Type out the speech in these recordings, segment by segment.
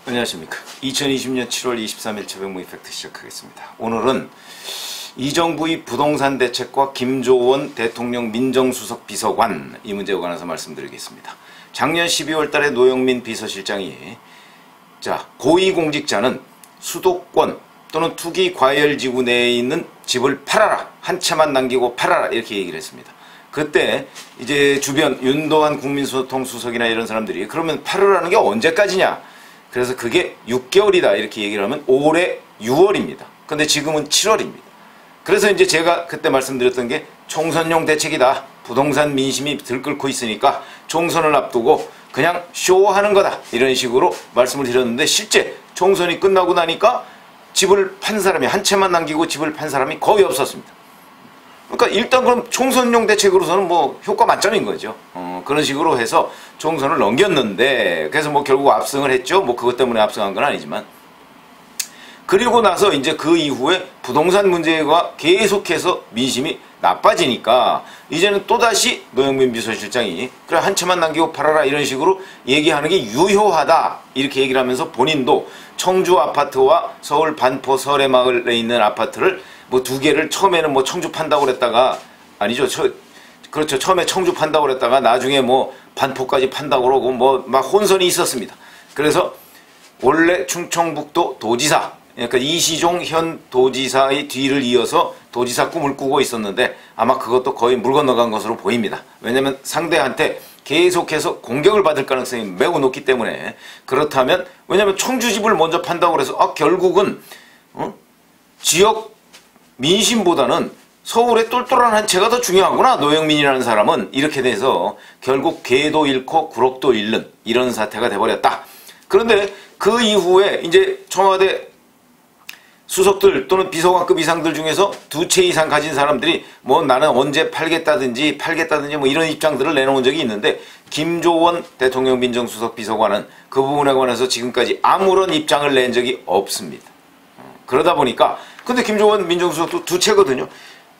안녕하십니까. 2020년 7월 23일 최병무 이펙트 시작하겠습니다. 오늘은 이 정부의 부동산 대책과 김조원 대통령 민정수석 비서관 이 문제에 관해서 말씀드리겠습니다. 작년 12월 달에 노영민 비서실장이 고위공직자는 수도권 또는 투기 과열지구 내에 있는 집을 팔아라. 한 채만 남기고 팔아라. 이렇게 얘기를 했습니다. 그때 이제 주변 윤도한 국민소통수석이나 이런 사람들이 그러면 팔으라는 게 언제까지냐? 그래서 그게 6개월이다 이렇게 얘기를 하면 올해 6월입니다. 근데 지금은 7월입니다. 그래서 이제 제가 그때 말씀드렸던 게 총선용 대책이다. 부동산 민심이 들끓고 있으니까 총선을 앞두고 그냥 쇼하는 거다. 이런 식으로 말씀을 드렸는데 실제 총선이 끝나고 나니까 집을 판 사람이 한 채만 남기고 집을 판 사람이 거의 없었습니다. 그러니까 일단 그럼 총선용 대책으로서는 뭐 효과 만점인 거죠. 그런 식으로 해서 총선을 넘겼는데 그래서 뭐 결국 압승을 했죠. 뭐 그것 때문에 압승한 건 아니지만 그리고 나서 이제 그 이후에 부동산 문제가 계속해서 민심이 나빠지니까 이제는 또다시 노영민 비서실장이 그래 한 채만 남기고 팔아라 이런 식으로 얘기하는 게 유효하다 이렇게 얘기를 하면서 본인도 청주 아파트와 서울 반포 설해마을에 있는 아파트를 뭐 두 개를 처음에는 뭐 청주 판다고 그랬다가 아니죠. 그렇죠. 처음에 청주 판다고 그랬다가 나중에 뭐 반포까지 판다고 그러고 뭐 막 혼선이 있었습니다. 그래서 원래 충청북도 도지사 그러니까 이시종 현 도지사의 뒤를 이어서 도지사 꿈을 꾸고 있었는데 아마 그것도 거의 물 건너간 것으로 보입니다. 왜냐하면 상대한테 계속해서 공격을 받을 가능성이 매우 높기 때문에 그렇다면 왜냐하면 청주집을 먼저 판다고 그래서 결국은 지역 민심보다는 서울의 똘똘한 한 채가 더 중요하구나 노영민이라는 사람은 이렇게 돼서 결국 개도 잃고 구럭도 잃는 이런 사태가 돼버렸다. 그런데 그 이후에 이제 청와대 수석들 또는 비서관급 이상들 중에서 두 채 이상 가진 사람들이 뭐 나는 언제 팔겠다든지 뭐 이런 입장들을 내놓은 적이 있는데 김조원 대통령 민정수석 비서관은 그 부분에 관해서 지금까지 아무런 입장을 낸 적이 없습니다. 그러다 보니까 근데 김조원 민정수석도 두 채거든요.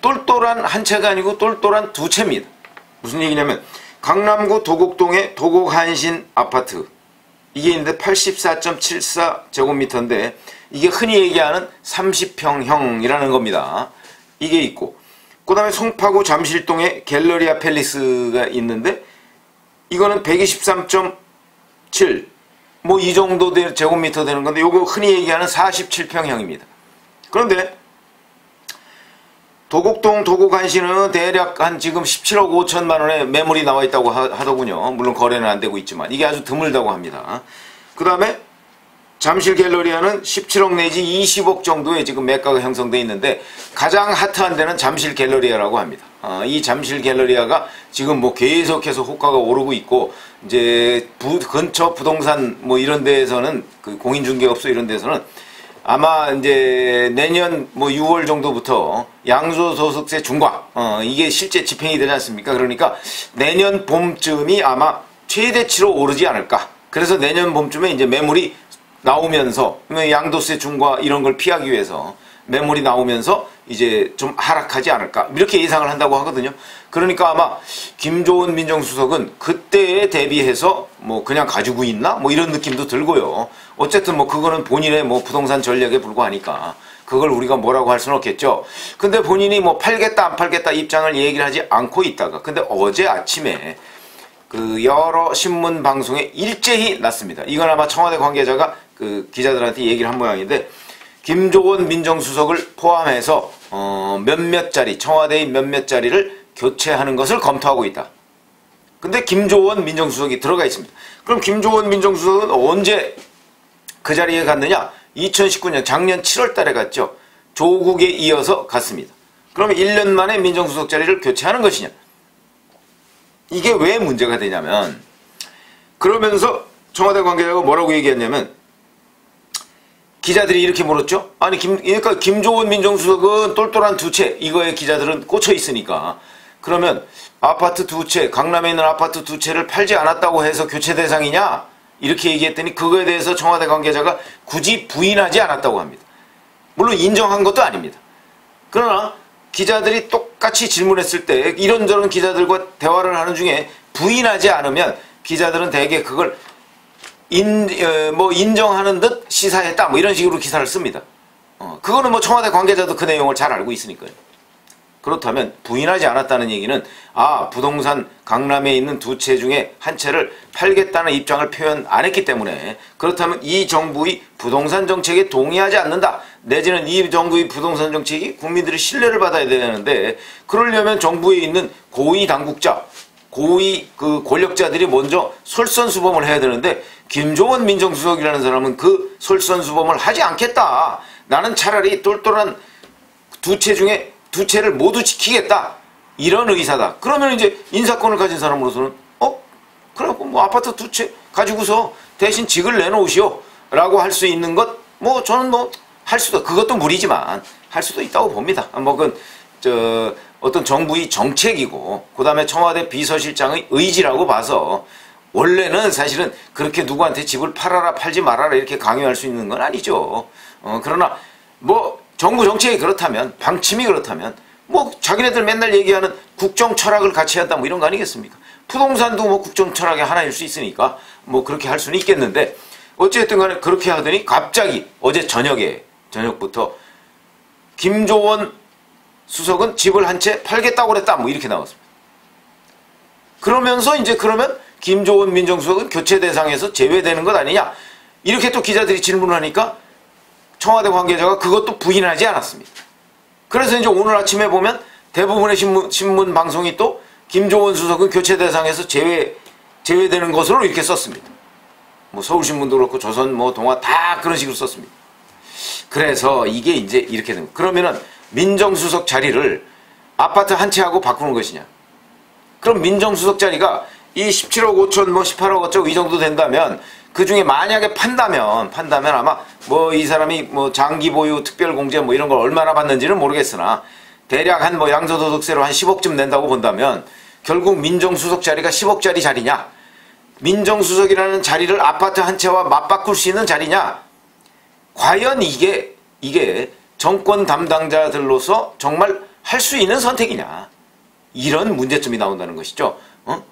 똘똘한 한 채가 아니고 똘똘한 두 채입니다. 무슨 얘기냐면 강남구 도곡동의 도곡한신 아파트 이게 있는데 84.74제곱미터인데 이게 흔히 얘기하는 30평형이라는 겁니다. 이게 있고 그 다음에 송파구 잠실동에 갤러리아 팰리스가 있는데 이거는 123.7 뭐 이 정도 제곱미터 되는 건데 요거 흔히 얘기하는 47평형입니다. 그런데 도곡동 도곡한신은 대략 한 지금 17억 5천만 원의 매물이 나와 있다고 하더군요. 물론 거래는 안 되고 있지만 이게 아주 드물다고 합니다. 그 다음에 잠실 갤러리아는 17억 내지 20억 정도의 지금 매가가 형성되어 있는데 가장 핫한 데는 잠실 갤러리아라고 합니다. 이 잠실 갤러리아가 지금 뭐 계속해서 호가가 오르고 있고 이제 근처 부동산 뭐 이런 데에서는 그 공인중개업소 이런 데서는 아마 이제 내년 뭐 6월 정도부터 양도소득세 중과 이게 실제 집행이 되지 않습니까? 그러니까 내년 봄쯤이 아마 최대치로 오르지 않을까. 그래서 내년 봄쯤에 이제 매물이 나오면서 양도세 중과 이런 걸 피하기 위해서 매물이 나오면서 이제 좀 하락하지 않을까 이렇게 예상을 한다고 하거든요. 그러니까 아마 김조원 민정수석은 그때에 대비해서 뭐 그냥 가지고 있나 뭐 이런 느낌도 들고요. 어쨌든 뭐 그거는 본인의 뭐 부동산 전략에 불과하니까 그걸 우리가 뭐라고 할 수는 없겠죠. 근데 본인이 뭐 팔겠다 안 팔겠다 입장을 얘기를 하지 않고 있다가 근데 어제 아침에 그 여러 신문 방송에 일제히 났습니다. 이건 아마 청와대 관계자가 그 기자들한테 얘기를 한 모양인데 김조원 민정수석을 포함해서 몇몇 자리 청와대의 몇몇 자리를 교체하는 것을 검토하고 있다. 근데 김조원 민정수석이 들어가 있습니다. 그럼 김조원 민정수석은 언제 그 자리에 갔느냐? 2019년 작년 7월 달에 갔죠. 조국에 이어서 갔습니다. 그러면 1년 만에 민정수석 자리를 교체하는 것이냐? 이게 왜 문제가 되냐면 그러면서 청와대 관계자가 뭐라고 얘기했냐면 기자들이 이렇게 물었죠. 아니 그러니까 김조원 민정수석은 똘똘한 두 채 이거에 기자들은 꽂혀 있으니까 그러면 아파트 두 채 강남에 있는 아파트 두 채를 팔지 않았다고 해서 교체 대상이냐 이렇게 얘기했더니 그거에 대해서 청와대 관계자가 굳이 부인하지 않았다고 합니다. 물론 인정한 것도 아닙니다. 그러나 기자들이 똑같이 질문했을 때 이런저런 기자들과 대화를 하는 중에 부인하지 않으면 기자들은 대개 그걸 뭐 인정하는 듯 시사했다 뭐 이런 식으로 기사를 씁니다. 그거는 뭐 청와대 관계자도 그 내용을 잘 알고 있으니까요. 그렇다면 부인하지 않았다는 얘기는 부동산 강남에 있는 두 채 중에 한 채를 팔겠다는 입장을 표현 안 했기 때문에, 그렇다면 이 정부의 부동산 정책에 동의하지 않는다, 내지는 이 정부의 부동산 정책이 국민들의 신뢰를 받아야 되는데, 그러려면 정부에 있는 고위 당국자, 고위 그 권력자들이 먼저 솔선수범을 해야 되는데, 김종원 민정수석이라는 사람은 그 솔선수범을 하지 않겠다, 나는 차라리 똘똘한 두 채 중에 두 채를 모두 지키겠다, 이런 의사다. 그러면 이제 인사권을 가진 사람으로서는 그래 뭐 아파트 두 채 가지고서 대신 직을 내놓으시오 라고 할 수 있는 것, 뭐 저는 뭐 할 수도, 그것도 무리지만 할 수도 있다고 봅니다. 뭐 그건 어떤 정부의 정책이고 그 다음에 청와대 비서실장의 의지라고 봐서, 원래는 사실은 그렇게 누구한테 집을 팔아라 팔지 말아라 이렇게 강요할 수 있는 건 아니죠. 그러나 뭐 정부 정책이 그렇다면, 방침이 그렇다면, 뭐 자기네들 맨날 얘기하는 국정 철학을 같이 한다 뭐 이런 거 아니겠습니까? 부동산도 뭐 국정 철학의 하나일 수 있으니까 뭐 그렇게 할 수는 있겠는데, 어쨌든 간에 그렇게 하더니 갑자기 어제 저녁부터 김조원 수석은 집을 한 채 팔겠다고 그랬다 뭐 이렇게 나왔습니다. 그러면서 이제 그러면 김조원 민정수석은 교체 대상에서 제외되는 것 아니냐, 이렇게 또 기자들이 질문을 하니까 청와대 관계자가 그것도 부인하지 않았습니다. 그래서 이제 오늘 아침에 보면 대부분의 신문 방송이 또 김조원 수석은 교체 대상에서 제외되는 것으로 이렇게 썼습니다. 뭐 서울신문도 그렇고 조선 뭐 동아 다 그런 식으로 썼습니다. 그래서 이게 이제 이렇게 됩니다. 그러면은 민정수석 자리를 아파트 한 채하고 바꾸는 것이냐? 그럼 민정수석 자리가 이 17억 5천 뭐 18억 어쩌고 이 정도 된다면, 그 중에 만약에 판다면 아마 뭐 이 사람이 뭐 장기 보유 특별 공제 뭐 이런 걸 얼마나 받는지는 모르겠으나 대략 한 뭐 양도소득세로 한 10억쯤 낸다고 본다면 결국 민정수석 자리가 10억짜리 자리냐, 민정수석이라는 자리를 아파트 한 채와 맞바꿀 수 있는 자리냐, 과연 이게 정권 담당자들로서 정말 할 수 있는 선택이냐, 이런 문제점이 나온다는 것이죠.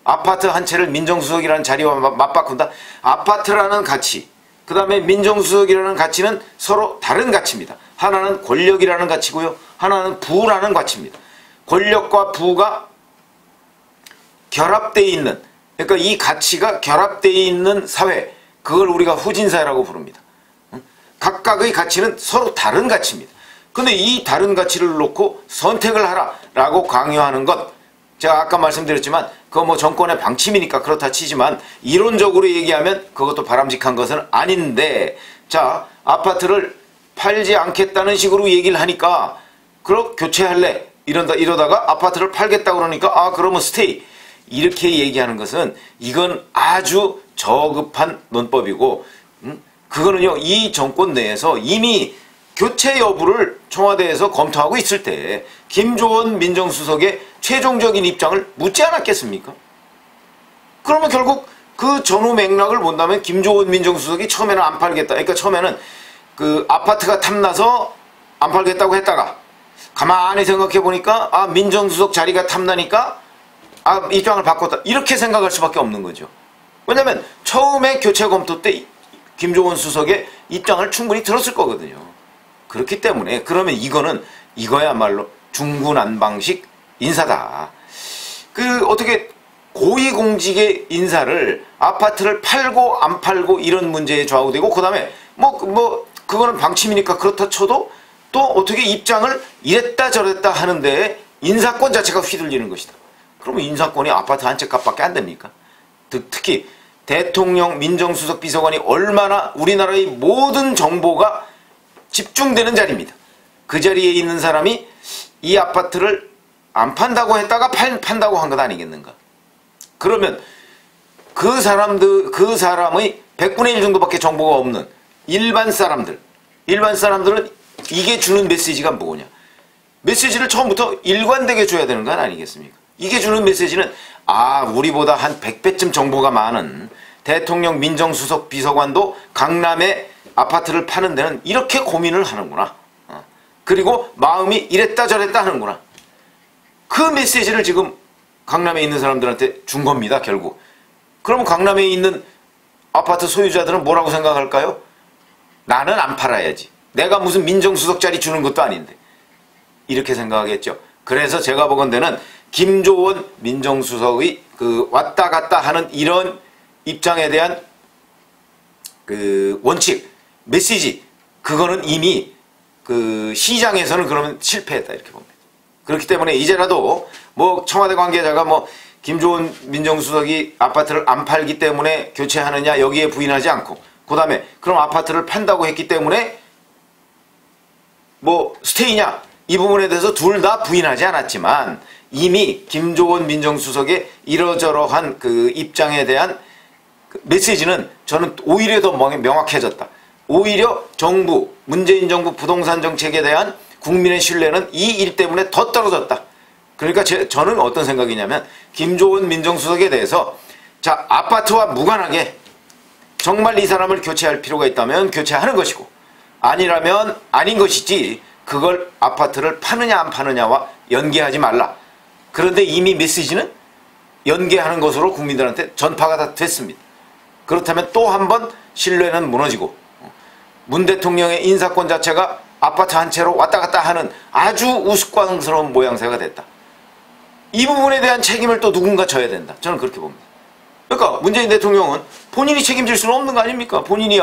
아파트 한 채를 민정수석이라는 자리와 맞바꾼다. 아파트라는 가치, 그 다음에 민정수석이라는 가치는 서로 다른 가치입니다. 하나는 권력이라는 가치고요, 하나는 부라는 가치입니다. 권력과 부가 결합되어 있는, 그러니까 이 가치가 결합되어 있는 사회, 그걸 우리가 후진사회라고 부릅니다. 각각의 가치는 서로 다른 가치입니다. 근데 이 다른 가치를 놓고 선택을 하라 라고 강요하는 것, 제가 아까 말씀드렸지만 그거 뭐 정권의 방침이니까 그렇다 치지만 이론적으로 얘기하면 그것도 바람직한 것은 아닌데, 자, 아파트를 팔지 않겠다는 식으로 얘기를 하니까 그럼 교체할래 이러다가 아파트를 팔겠다 그러니까 그러면 스테이, 이렇게 얘기하는 것은 이건 아주 저급한 논법이고, 그거는요 이 정권 내에서 이미 교체 여부를 청와대에서 검토하고 있을 때 김조원 민정수석의 최종적인 입장을 묻지 않았겠습니까? 그러면 결국 그 전후 맥락을 본다면 김조원 민정수석이 처음에는 안 팔겠다, 그러니까 처음에는 그 아파트가 탐나서 안 팔겠다고 했다가 가만히 생각해 보니까 민정수석 자리가 탐나니까 입장을 바꿨다, 이렇게 생각할 수밖에 없는 거죠. 왜냐하면 처음에 교체 검토 때 김조원 수석의 입장을 충분히 들었을 거거든요. 그렇기 때문에 그러면 이거야말로 중구난방식 인사다. 어떻게 고위공직의 인사를 아파트를 팔고 안 팔고 이런 문제에 좌우되고, 그 다음에 그거는 방침이니까 그렇다 쳐도 또 어떻게 입장을 이랬다 저랬다 하는데 인사권 자체가 휘둘리는 것이다. 그러면 인사권이 아파트 한 채 값밖에 안 됩니까? 특히 대통령 민정수석 비서관이 얼마나 우리나라의 모든 정보가 집중되는 자리입니다. 그 자리에 있는 사람이 이 아파트를 안 판다고 했다가 판다고 한 것 아니겠는가? 그러면 그 사람의 100분의 1 정도밖에 정보가 없는 일반 사람들은 이게 주는 메시지가 뭐냐? 메시지를 처음부터 일관되게 줘야 되는 건 아니겠습니까? 이게 주는 메시지는 우리보다 한 100배쯤 정보가 많은 대통령 민정수석 비서관도 강남에 아파트를 파는 데는 이렇게 고민을 하는구나. 그리고 마음이 이랬다 저랬다 하는구나. 그 메시지를 지금 강남에 있는 사람들한테 준 겁니다, 결국. 그러면 강남에 있는 아파트 소유자들은 뭐라고 생각할까요? 나는 안 팔아야지. 내가 무슨 민정수석 자리 주는 것도 아닌데. 이렇게 생각하겠죠. 그래서 제가 보건대는 김조원 민정수석의 그 왔다 갔다 하는 이런 입장에 대한 그 원칙, 메시지, 그거는 이미 그 시장에서는 그러면 실패했다 이렇게 봅니다. 그렇기 때문에 이제라도 뭐 청와대 관계자가 뭐 김조원 민정수석이 아파트를 안 팔기 때문에 교체하느냐 여기에 부인하지 않고, 그 다음에 그럼 아파트를 판다고 했기 때문에 뭐 스테이냐 이 부분에 대해서 둘 다 부인하지 않았지만 이미 김조원 민정수석의 이러저러한 그 입장에 대한 그 메시지는 저는 오히려 더 명확해졌다. 오히려 정부, 문재인 정부 부동산 정책에 대한 국민의 신뢰는 이 일 때문에 더 떨어졌다. 그러니까 저는 어떤 생각이냐면 김조원 민정수석에 대해서 자, 아파트와 무관하게 정말 이 사람을 교체할 필요가 있다면 교체하는 것이고 아니라면 아닌 것이지 그걸 아파트를 파느냐 안 파느냐와 연계하지 말라. 그런데 이미 메시지는 연계하는 것으로 국민들한테 전파가 다 됐습니다. 그렇다면 또 한 번 신뢰는 무너지고 문 대통령의 인사권 자체가 아파트 한 채로 왔다 갔다 하는 아주 우스꽝스러운 모양새가 됐다. 이 부분에 대한 책임을 또 누군가 져야 된다. 저는 그렇게 봅니다. 그러니까 문재인 대통령은 본인이 책임질 수는 없는 거 아닙니까? 본인이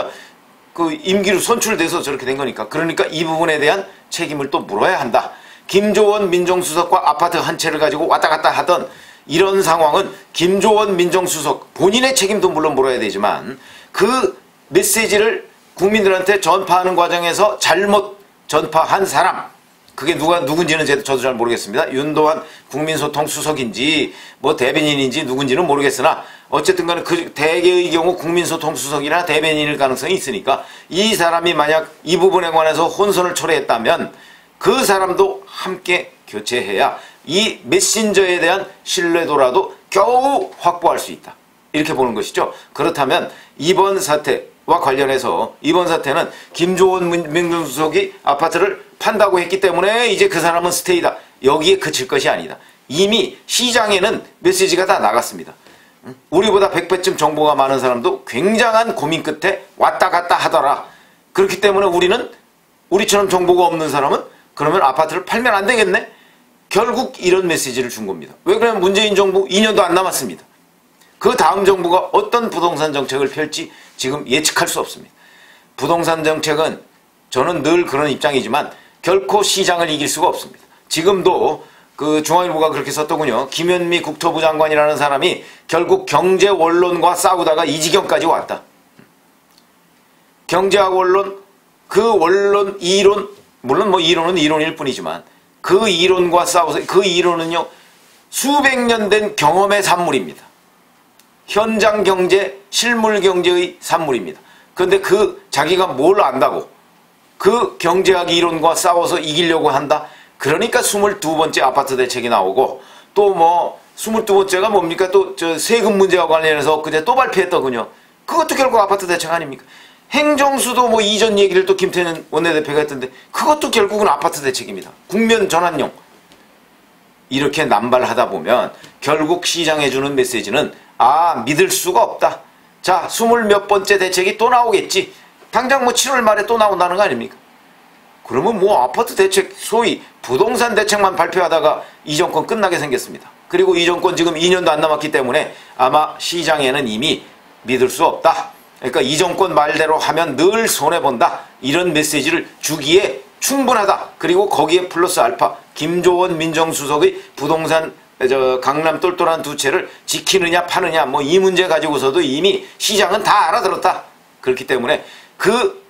그 임기로 선출돼서 저렇게 된 거니까. 그러니까 이 부분에 대한 책임을 또 물어야 한다. 김조원 민정수석과 아파트 한 채를 가지고 왔다 갔다 하던 이런 상황은 김조원 민정수석 본인의 책임도 물론 물어야 되지만 그 메시지를 국민들한테 전파하는 과정에서 잘못 전파한 사람, 그게 누군지는 저도 잘 모르겠습니다. 윤도한 국민소통 수석인지 뭐 대변인인지 누군지는 모르겠으나 어쨌든 간에 그 대개의 경우 국민소통 수석이나 대변인일 가능성이 있으니까 이 사람이 만약 이 부분에 관해서 혼선을 초래했다면 그 사람도 함께 교체해야 이 메신저에 대한 신뢰도라도 겨우 확보할 수 있다. 이렇게 보는 것이죠. 그렇다면 이번 사태와 관련해서 이번 사태는 김조원 민정수석이 아파트를 판다고 했기 때문에 이제 그 사람은 스테이다. 여기에 그칠 것이 아니다. 이미 시장에는 메시지가 다 나갔습니다. 우리보다 100배쯤 정보가 많은 사람도 굉장한 고민 끝에 왔다 갔다 하더라. 그렇기 때문에 우리처럼 정보가 없는 사람은 그러면 아파트를 팔면 안 되겠네? 결국 이런 메시지를 준 겁니다. 왜 그러면 문재인 정부 2년도 안 남았습니다. 그 다음 정부가 어떤 부동산 정책을 펼지 지금 예측할 수 없습니다. 부동산 정책은 저는 늘 그런 입장이지만 결코 시장을 이길 수가 없습니다. 지금도 그 중앙일보가 그렇게 썼더군요. 김현미 국토부 장관이라는 사람이 결국 경제 원론과 싸우다가 이 지경까지 왔다. 경제학 원론, 그 원론, 이론, 물론 뭐 이론은 이론일 뿐이지만 그 이론과 싸워서 그 이론은요 수백 년 된 경험의 산물입니다. 현장 경제, 실물 경제의 산물입니다. 그런데 그 자기가 뭘 안다고 그 경제학 이론과 싸워서 이기려고 한다. 그러니까 22번째 아파트 대책이 나오고 또 뭐 22번째가 뭡니까? 또 저 세금 문제와 관련해서 그제 또 발표했더군요. 그것도 결국 아파트 대책 아닙니까? 행정수도 뭐 이전 얘기를 또 김태년 원내대표가 했던데 그것도 결국은 아파트 대책입니다. 국면 전환용. 이렇게 남발하다 보면 결국 시장에 주는 메시지는 믿을 수가 없다. 자, 20몇 번째 대책이 또 나오겠지. 당장 뭐 7월 말에 또 나온다는 거 아닙니까? 그러면 뭐 아파트 대책, 소위 부동산 대책만 발표하다가 이 정권 끝나게 생겼습니다. 그리고 이 정권 지금 2년도 안 남았기 때문에 아마 시장에는 이미 믿을 수 없다. 그러니까 이 정권 말대로 하면 늘 손해본다. 이런 메시지를 주기에 충분하다. 그리고 거기에 플러스 알파 김조원 민정수석의 부동산 강남 똘똘한 두 채를 지키느냐 파느냐 뭐 이 문제 가지고서도 이미 시장은 다 알아들었다. 그렇기 때문에 그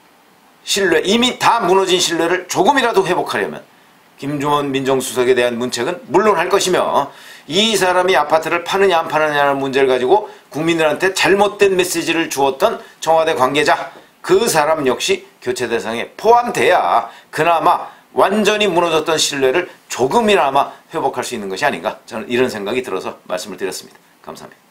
신뢰, 이미 다 무너진 신뢰를 조금이라도 회복하려면 김조원 민정수석에 대한 문책은 물론 할 것이며 이 사람이 아파트를 파느냐 안 파느냐는 문제를 가지고 국민들한테 잘못된 메시지를 주었던 청와대 관계자 그 사람 역시 교체 대상에 포함돼야 그나마 완전히 무너졌던 신뢰를 조금이나마 회복할 수 있는 것이 아닌가 저는 이런 생각이 들어서 말씀을 드렸습니다. 감사합니다.